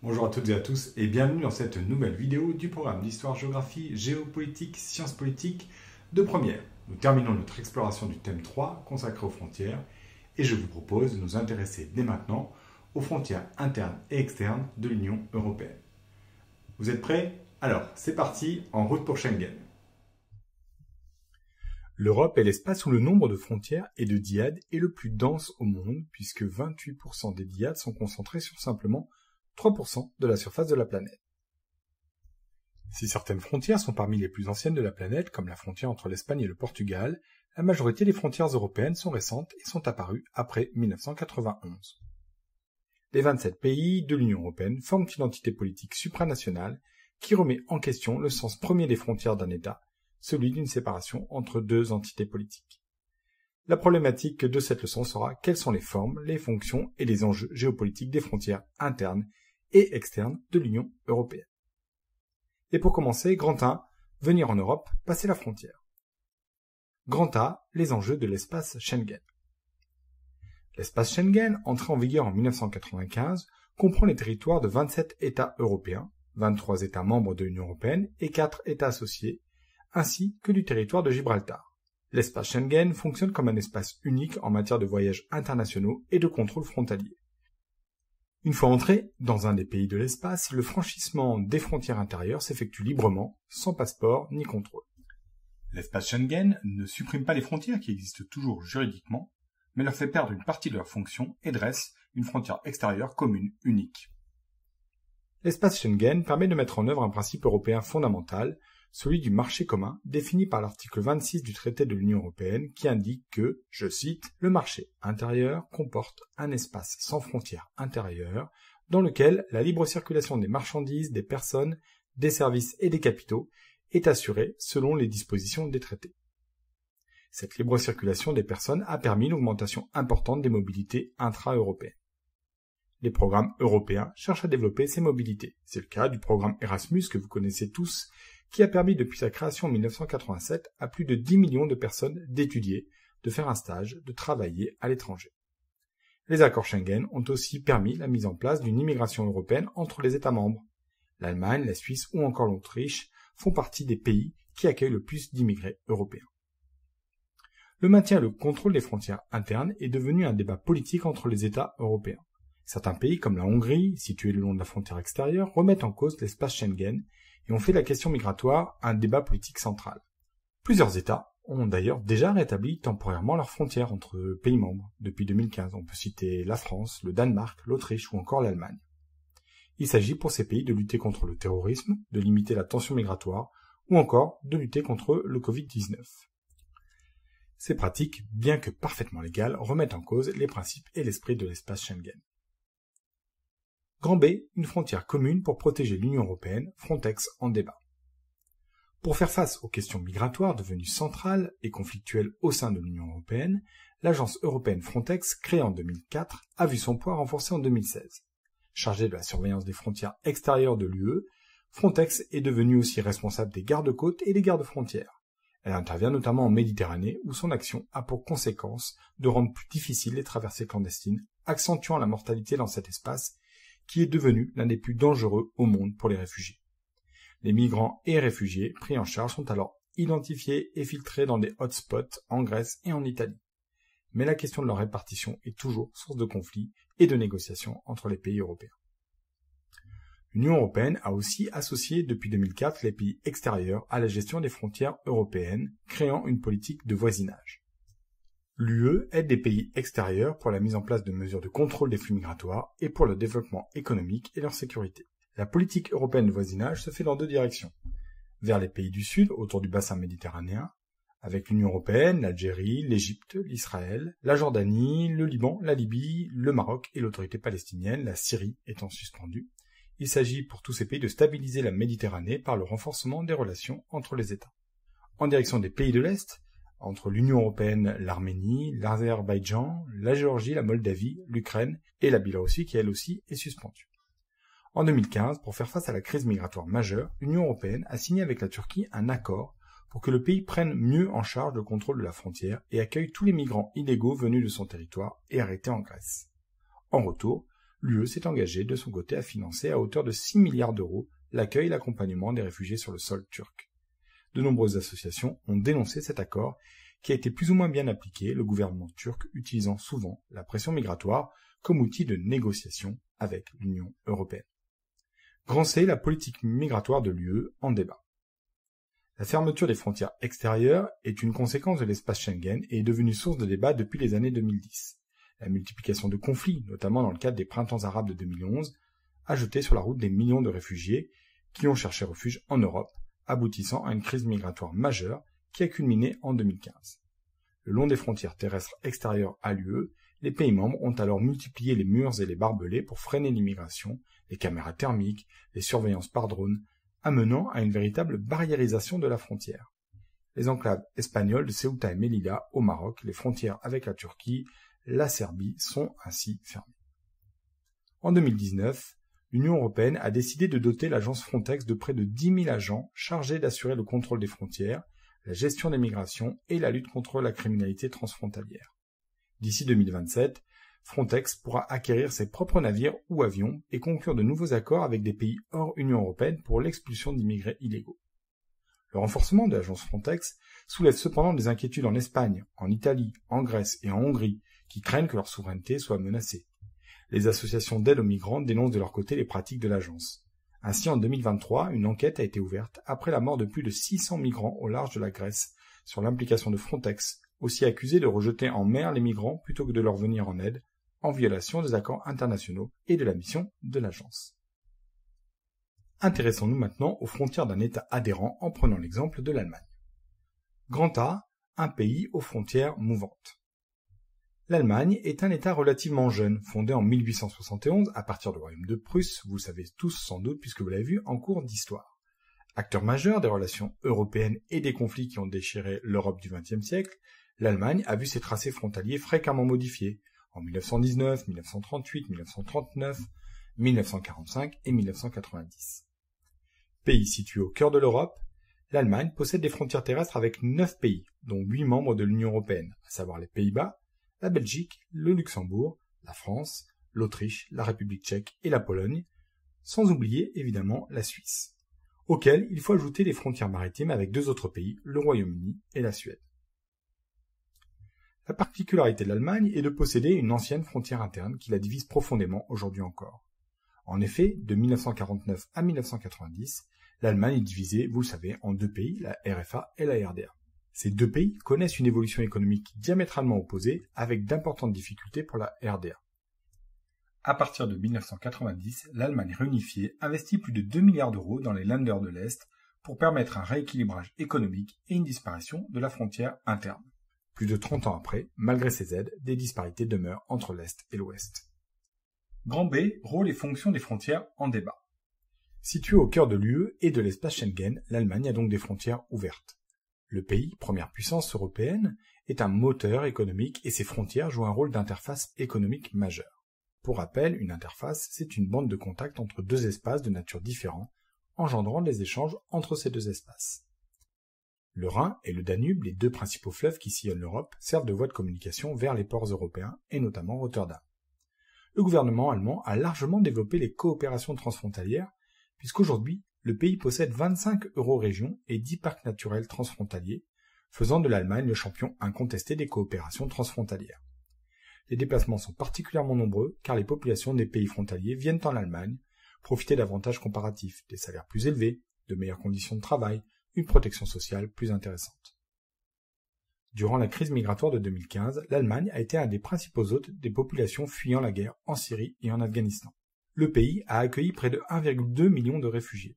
Bonjour à toutes et à tous et bienvenue dans cette nouvelle vidéo du programme d'histoire, géographie, géopolitique, sciences politiques de première. Nous terminons notre exploration du thème 3 consacré aux frontières et je vous propose de nous intéresser dès maintenant aux frontières internes et externes de l'Union européenne. Vous êtes prêts? Alors, c'est parti, en route pour Schengen. L'Europe est l'espace où le nombre de frontières et de dyades est le plus dense au monde puisque 28% des dyades sont concentrés sur simplement 3% de la surface de la planète. Si certaines frontières sont parmi les plus anciennes de la planète, comme la frontière entre l'Espagne et le Portugal, la majorité des frontières européennes sont récentes et sont apparues après 1991. Les 27 pays de l'Union européenne forment une entité politique supranationale qui remet en question le sens premier des frontières d'un État, celui d'une séparation entre deux entités politiques. La problématique de cette leçon sera quelles sont les formes, les fonctions et les enjeux géopolitiques des frontières internes et externes de l'Union européenne. Et pour commencer, grand 1, venir en Europe, passer la frontière. Grand A, les enjeux de l'espace Schengen. L'espace Schengen, entré en vigueur en 1995, comprend les territoires de 27 États européens, 23 États membres de l'Union européenne et 4 États associés, ainsi que du territoire de Gibraltar. L'espace Schengen fonctionne comme un espace unique en matière de voyages internationaux et de contrôle frontalier. Une fois entré dans un des pays de l'espace, le franchissement des frontières intérieures s'effectue librement, sans passeport ni contrôle. L'espace Schengen ne supprime pas les frontières qui existent toujours juridiquement, mais leur fait perdre une partie de leur fonction et dresse une frontière extérieure commune unique. L'espace Schengen permet de mettre en œuvre un principe européen fondamental, celui du marché commun, défini par l'article 26 du traité de l'Union européenne qui indique que, je cite, « Le marché intérieur comporte un espace sans frontières intérieures dans lequel la libre circulation des marchandises, des personnes, des services et des capitaux est assurée selon les dispositions des traités. » Cette libre circulation des personnes a permis l'augmentation importante des mobilités intra-européennes. Les programmes européens cherchent à développer ces mobilités. C'est le cas du programme Erasmus que vous connaissez tous, qui a permis depuis sa création en 1987 à plus de 10 millions de personnes d'étudier, de faire un stage, de travailler à l'étranger. Les accords Schengen ont aussi permis la mise en place d'une immigration européenne entre les États membres. L'Allemagne, la Suisse ou encore l'Autriche font partie des pays qui accueillent le plus d'immigrés européens. Le maintien et le contrôle des frontières internes est devenu un débat politique entre les États européens. Certains pays, comme la Hongrie, situés le long de la frontière extérieure, remettent en cause l'espace Schengen et ont fait de la question migratoire un débat politique central. Plusieurs États ont d'ailleurs déjà rétabli temporairement leurs frontières entre pays membres depuis 2015. On peut citer la France, le Danemark, l'Autriche ou encore l'Allemagne. Il s'agit pour ces pays de lutter contre le terrorisme, de limiter la tension migratoire ou encore de lutter contre le Covid-19. Ces pratiques, bien que parfaitement légales, remettent en cause les principes et l'esprit de l'espace Schengen. Grand B, une frontière commune pour protéger l'Union européenne, Frontex en débat. Pour faire face aux questions migratoires devenues centrales et conflictuelles au sein de l'Union européenne, l'agence européenne Frontex, créée en 2004, a vu son poids renforcé en 2016. Chargée de la surveillance des frontières extérieures de l'UE, Frontex est devenue aussi responsable des gardes-côtes et des gardes-frontières. Elle intervient notamment en Méditerranée où son action a pour conséquence de rendre plus difficiles les traversées clandestines, accentuant la mortalité dans cet espace qui est devenu l'un des plus dangereux au monde pour les réfugiés. Les migrants et réfugiés pris en charge sont alors identifiés et filtrés dans des hotspots en Grèce et en Italie. Mais la question de leur répartition est toujours source de conflits et de négociations entre les pays européens. L'Union européenne a aussi associé depuis 2004 les pays extérieurs à la gestion des frontières européennes, créant une politique de voisinage. L'UE aide des pays extérieurs pour la mise en place de mesures de contrôle des flux migratoires et pour le développement économique et leur sécurité. La politique européenne de voisinage se fait dans deux directions. Vers les pays du Sud, autour du bassin méditerranéen, avec l'Union européenne, l'Algérie, l'Égypte, l'Israël, la Jordanie, le Liban, la Libye, le Maroc et l'autorité palestinienne, la Syrie étant suspendue. Il s'agit pour tous ces pays de stabiliser la Méditerranée par le renforcement des relations entre les États. En direction des pays de l'Est, entre l'Union européenne, l'Arménie, l'Azerbaïdjan, la Géorgie, la Moldavie, l'Ukraine et la Biélorussie qui elle aussi est suspendue. En 2015, pour faire face à la crise migratoire majeure, l'Union européenne a signé avec la Turquie un accord pour que le pays prenne mieux en charge le contrôle de la frontière et accueille tous les migrants illégaux venus de son territoire et arrêtés en Grèce. En retour, l'UE s'est engagée de son côté à financer à hauteur de 6 milliards d'euros l'accueil et l'accompagnement des réfugiés sur le sol turc. De nombreuses associations ont dénoncé cet accord qui a été plus ou moins bien appliqué, le gouvernement turc utilisant souvent la pression migratoire comme outil de négociation avec l'Union européenne. Grand C, la politique migratoire de l'UE en débat. La fermeture des frontières extérieures est une conséquence de l'espace Schengen et est devenue source de débat depuis les années 2010. La multiplication de conflits, notamment dans le cadre des printemps arabes de 2011, a jeté sur la route des millions de réfugiés qui ont cherché refuge en Europe, aboutissant à une crise migratoire majeure qui a culminé en 2015. Le long des frontières terrestres extérieures à l'UE, les pays membres ont alors multiplié les murs et les barbelés pour freiner l'immigration, les caméras thermiques, les surveillances par drone, amenant à une véritable barriérisation de la frontière. Les enclaves espagnoles de Ceuta et Melilla au Maroc, les frontières avec la Turquie, la Serbie sont ainsi fermées. En 2019, l'Union européenne a décidé de doter l'agence Frontex de près de 10 000 agents chargés d'assurer le contrôle des frontières, la gestion des migrations et la lutte contre la criminalité transfrontalière. D'ici 2027, Frontex pourra acquérir ses propres navires ou avions et conclure de nouveaux accords avec des pays hors Union européenne pour l'expulsion d'immigrés illégaux. Le renforcement de l'agence Frontex soulève cependant des inquiétudes en Espagne, en Italie, en Grèce et en Hongrie, qui craignent que leur souveraineté soit menacée. Les associations d'aide aux migrants dénoncent de leur côté les pratiques de l'agence. Ainsi, en 2023, une enquête a été ouverte après la mort de plus de 600 migrants au large de la Grèce sur l'implication de Frontex, aussi accusée de rejeter en mer les migrants plutôt que de leur venir en aide, en violation des accords internationaux et de la mission de l'agence. Intéressons-nous maintenant aux frontières d'un État adhérent en prenant l'exemple de l'Allemagne. Grand A, un pays aux frontières mouvantes. L'Allemagne est un État relativement jeune, fondé en 1871 à partir du Royaume de Prusse, vous le savez tous sans doute puisque vous l'avez vu en cours d'histoire. Acteur majeur des relations européennes et des conflits qui ont déchiré l'Europe du XXe siècle, l'Allemagne a vu ses tracés frontaliers fréquemment modifiés, en 1919, 1938, 1939, 1945 et 1990. Pays situé au cœur de l'Europe, l'Allemagne possède des frontières terrestres avec 9 pays, dont 8 membres de l'Union européenne, à savoir les Pays-Bas, la Belgique, le Luxembourg, la France, l'Autriche, la République tchèque et la Pologne, sans oublier évidemment la Suisse, auxquels il faut ajouter les frontières maritimes avec 2 autres pays, le Royaume-Uni et la Suède. La particularité de l'Allemagne est de posséder une ancienne frontière interne qui la divise profondément aujourd'hui encore. En effet, de 1949 à 1990, l'Allemagne est divisée, vous le savez, en 2 pays, la RFA et la RDA. Ces 2 pays connaissent une évolution économique diamétralement opposée, avec d'importantes difficultés pour la RDA. À partir de 1990, l'Allemagne réunifiée investit plus de 2 milliards d'euros dans les Länder de l'Est pour permettre un rééquilibrage économique et une disparition de la frontière interne. Plus de 30 ans après, malgré ces aides, des disparités demeurent entre l'Est et l'Ouest. Grand B, rôle et fonction des frontières en débat. Située au cœur de l'UE et de l'espace Schengen, l'Allemagne a donc des frontières ouvertes. Le pays, première puissance européenne, est un moteur économique et ses frontières jouent un rôle d'interface économique majeur. Pour rappel, une interface, c'est une bande de contact entre 2 espaces de nature différente, engendrant des échanges entre ces 2 espaces. Le Rhin et le Danube, les 2 principaux fleuves qui sillonnent l'Europe, servent de voie de communication vers les ports européens et notamment Rotterdam. Le gouvernement allemand a largement développé les coopérations transfrontalières, puisqu'aujourd'hui, le pays possède 25 eurorégions et 10 parcs naturels transfrontaliers, faisant de l'Allemagne le champion incontesté des coopérations transfrontalières. Les déplacements sont particulièrement nombreux car les populations des pays frontaliers viennent en Allemagne profiter d'avantages comparatifs, des salaires plus élevés, de meilleures conditions de travail, une protection sociale plus intéressante. Durant la crise migratoire de 2015, l'Allemagne a été un des principaux hôtes des populations fuyant la guerre en Syrie et en Afghanistan. Le pays a accueilli près de 1,2 million de réfugiés.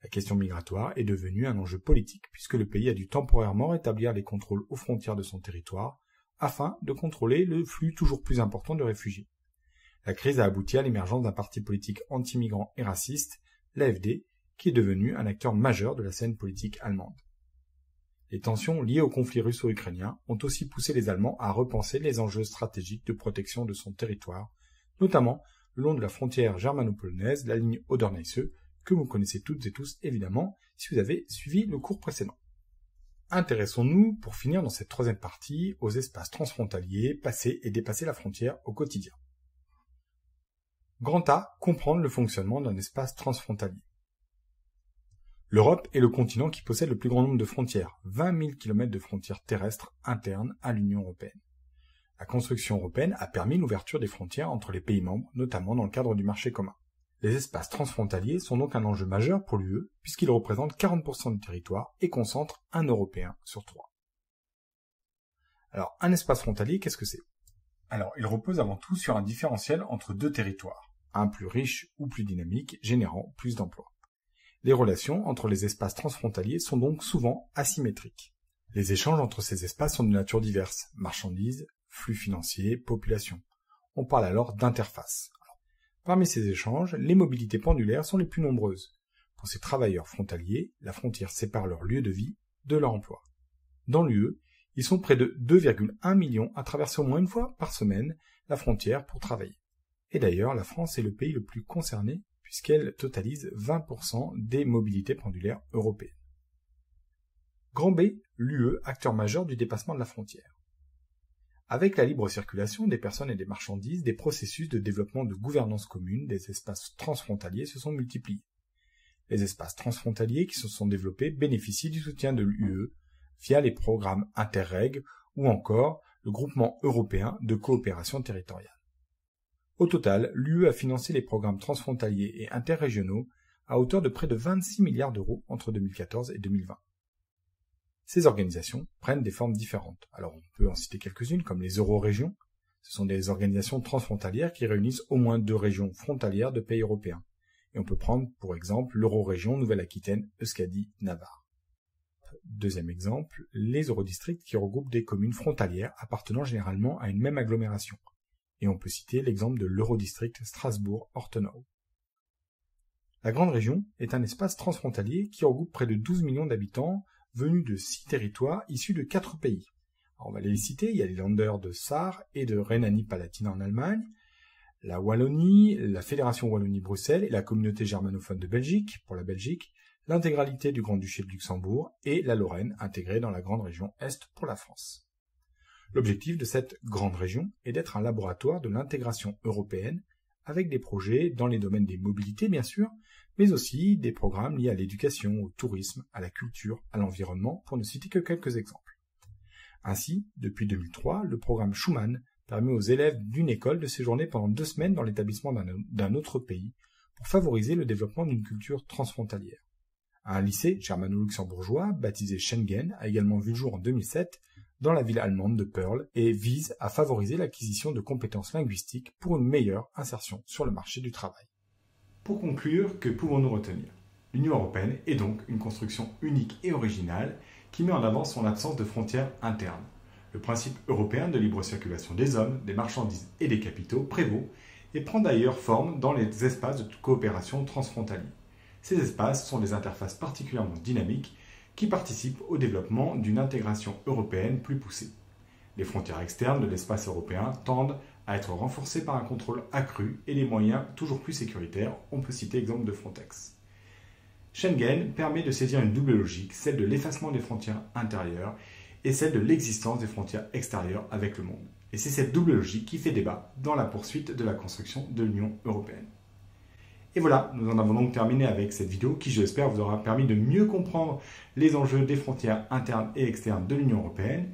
La question migratoire est devenue un enjeu politique puisque le pays a dû temporairement rétablir les contrôles aux frontières de son territoire afin de contrôler le flux toujours plus important de réfugiés. La crise a abouti à l'émergence d'un parti politique anti-migrant et raciste, l'AfD, qui est devenu un acteur majeur de la scène politique allemande. Les tensions liées au conflit russo-ukrainien ont aussi poussé les Allemands à repenser les enjeux stratégiques de protection de son territoire, notamment le long de la frontière germano-polonaise, la ligne Oder-Neisse, que vous connaissez toutes et tous évidemment si vous avez suivi le cours précédent. Intéressons-nous, pour finir dans cette 3e partie, aux espaces transfrontaliers, passer et dépasser la frontière au quotidien. Grand A, comprendre le fonctionnement d'un espace transfrontalier. L'Europe est le continent qui possède le plus grand nombre de frontières, 20 000 km de frontières terrestres internes à l'Union européenne. La construction européenne a permis l'ouverture des frontières entre les pays membres, notamment dans le cadre du marché commun. Les espaces transfrontaliers sont donc un enjeu majeur pour l'UE, puisqu'ils représentent 40% du territoire et concentrent un Européen sur 3. Alors, un espace frontalier, qu'est-ce que c'est? Alors, il repose avant tout sur un différentiel entre deux territoires, un plus riche ou plus dynamique, générant plus d'emplois. Les relations entre les espaces transfrontaliers sont donc souvent asymétriques. Les échanges entre ces espaces sont de nature diverse, marchandises, flux financiers, population. On parle alors d'interface. Parmi ces échanges, les mobilités pendulaires sont les plus nombreuses. Pour ces travailleurs frontaliers, la frontière sépare leur lieu de vie de leur emploi. Dans l'UE, ils sont près de 2,1 millions à traverser au moins une fois par semaine la frontière pour travailler. Et d'ailleurs, la France est le pays le plus concerné puisqu'elle totalise 20% des mobilités pendulaires européennes. Grand B, l'UE, acteur majeur du dépassement de la frontière. Avec la libre circulation des personnes et des marchandises, des processus de développement de gouvernance commune des espaces transfrontaliers se sont multipliés. Les espaces transfrontaliers qui se sont développés bénéficient du soutien de l'UE via les programmes Interreg ou encore le groupement européen de coopération territoriale. Au total, l'UE a financé les programmes transfrontaliers et interrégionaux à hauteur de près de 26 milliards d'euros entre 2014 et 2020. Ces organisations prennent des formes différentes. Alors on peut en citer quelques-unes comme les eurorégions. Ce sont des organisations transfrontalières qui réunissent au moins 2 régions frontalières de pays européens. Et on peut prendre pour exemple l'eurorégion Nouvelle-Aquitaine, Euskadi, Navarre. Deuxième exemple, les eurodistricts qui regroupent des communes frontalières appartenant généralement à une même agglomération. Et on peut citer l'exemple de l'eurodistrict Strasbourg-Ortenau. La Grande Région est un espace transfrontalier qui regroupe près de 12 millions d'habitants venus de 6 territoires issus de 4 pays. Alors on va les citer, il y a les Länder de Saar et de Rhénanie-Palatinat en Allemagne, la Wallonie, la Fédération Wallonie-Bruxelles et la communauté germanophone de Belgique, pour la Belgique, l'intégralité du Grand-Duché de Luxembourg et la Lorraine intégrée dans la Grande Région Est pour la France. L'objectif de cette grande région est d'être un laboratoire de l'intégration européenne avec des projets dans les domaines des mobilités bien sûr, mais aussi des programmes liés à l'éducation, au tourisme, à la culture, à l'environnement, pour ne citer que quelques exemples. Ainsi, depuis 2003, le programme Schumann permet aux élèves d'une école de séjourner pendant 2 semaines dans l'établissement d'un autre pays pour favoriser le développement d'une culture transfrontalière. Un lycée germano-luxembourgeois, baptisé Schengen, a également vu le jour en 2007 dans la ville allemande de Perl et vise à favoriser l'acquisition de compétences linguistiques pour une meilleure insertion sur le marché du travail. Pour conclure, que pouvons-nous retenir? L'Union européenne est donc une construction unique et originale qui met en avant son absence de frontières internes. Le principe européen de libre circulation des hommes, des marchandises et des capitaux prévaut et prend d'ailleurs forme dans les espaces de coopération transfrontaliers. Ces espaces sont des interfaces particulièrement dynamiques qui participent au développement d'une intégration européenne plus poussée. Les frontières externes de l'espace européen tendent à être renforcées par un contrôle accru et des moyens toujours plus sécuritaires, on peut citer l'exemple de Frontex. Schengen permet de saisir une double logique, celle de l'effacement des frontières intérieures et celle de l'existence des frontières extérieures avec le monde. Et c'est cette double logique qui fait débat dans la poursuite de la construction de l'Union européenne. Et voilà, nous en avons donc terminé avec cette vidéo qui, je l'espère, vous aura permis de mieux comprendre les enjeux des frontières internes et externes de l'Union européenne.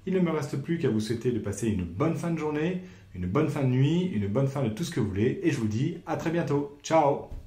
Il ne me reste plus qu'à vous souhaiter de passer une bonne fin de journée, une bonne fin de nuit, une bonne fin de tout ce que vous voulez, et je vous dis à très bientôt. Ciao!